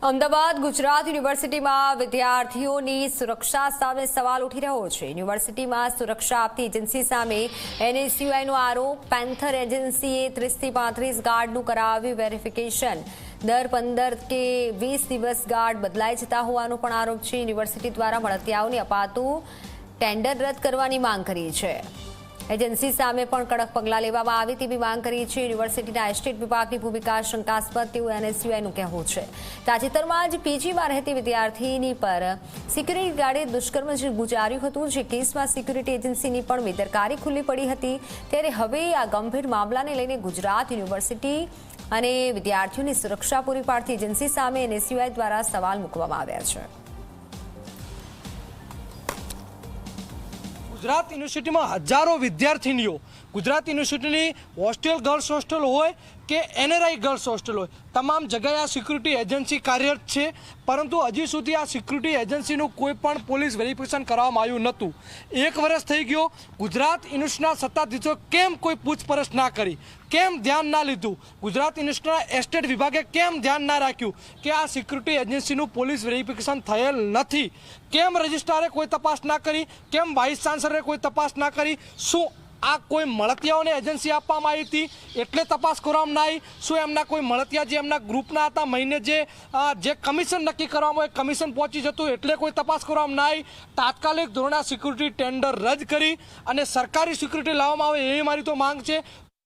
અમદાવાદ ગુજરાત યુનિવર્સિટીમાં વિદ્યાર્થીઓની સુરક્ષા સામે સવાલ ઉઠી રહ્યો છે। યુનિવર્સિટીમાં સુરક્ષા આપતી એજન્સી સામે એનએસયુઆઈનો આરોપ। પેન્થર એજન્સીએ 30 થી 35 ગાર્ડનું કરાવ્યું વેરિફિકેશન। દર 15 કે 20 દિવસ ગાર્ડ બદલાઈ જતા હોવાનો પણ આરોપ છે। યુનિવર્સિટી દ્વારા મળતિયાઓને અપાતું ટેન્ડર રદ કરવાની માંગ કરી છે। એજન્સી સામે પણ કડક પગલાં લેવામાં આવે તેવી માંગ કરી છે। યુનિવર્સિટીના એસ્ટેટ વિભાગની ભૂમિકા શંકાસ્પદ તેવું એનએસયુઆઈનું કહેવું છે। તાજેતરમાં જ પીજીમાં રહેતી વિદ્યાર્થીની પર સિક્યુરિટી ગાર્ડે દુષ્કર્મ ગુજાર્યું હતું, જે કેસમાં સિક્યુરિટી એજન્સીની પણ બેદરકારી ખુલ્લી પડી હતી। ત્યારે હવે આ ગંભીર મામલાને લઈને ગુજરાત યુનિવર્સિટી અને વિદ્યાર્થીઓની સુરક્ષા પૂરી પાડતી એજન્સી સામે એનએસયુઆઈ દ્વારા સવાલ મૂકવામાં આવ્યા છે। ગુજરાત યુનિવર્સિટીમાં હજારો વિદ્યાર્થીનીઓ ગુજરાત યુનિવર્સિટીની હોસ્ટેલ, ગર્લ્સ હોસ્ટેલ હોય કે એનઆરઆઈ ગર્લ્સ હોસ્ટેલ હોય, તમામ જગ્યાએ આ સિક્યુરિટી એજન્સી કાર્યરત છે, પરંતુ હજી સુધી આ સિક્યુરિટી એજન્સીનું કોઈ પણ પોલીસ વેરિફિકેશન કરવામાં આવ્યું નહોતું। 1 વર્ષ થઈ ગયો, ગુજરાત યુનિવર્સિટીના સત્તાધીશો કેમ કોઈ પૂછપરછ ના કરી, કેમ ધ્યાન ના લીધું, ગુજરાત યુનિવર્સિટીના એસ્ટેટ વિભાગે કેમ ધ્યાન ના રાખ્યું કે આ સિક્યુરિટી એજન્સીનું પોલીસ વેરિફિકેશન થયેલ નથી, કેમ રજિસ્ટ્રારે કોઈ તપાસ ના કરી, કેમ વાઇસ ચાન્સલરે કોઈ તપાસ ના કરી, શું આ કોઈ મળતિયાઓને એજન્સી આપવામાં આવી હતી એટલે તપાસ કરવામાં ના આવી, શું એમના કોઈ મળતિયા જે એમના ગ્રુપના હતા મહિને જે કમિશન નક્કી કરવામાં હોય કમિશન પહોંચી જતું એટલે કોઈ તપાસ કરવામાં ના આવી। તાત્કાલિક ધોરણે સિક્યુરિટી ટેન્ડર રદ કરી અને સરકારી સિક્યુરિટી લાવવામાં આવે એવી મારી તો માંગ છે।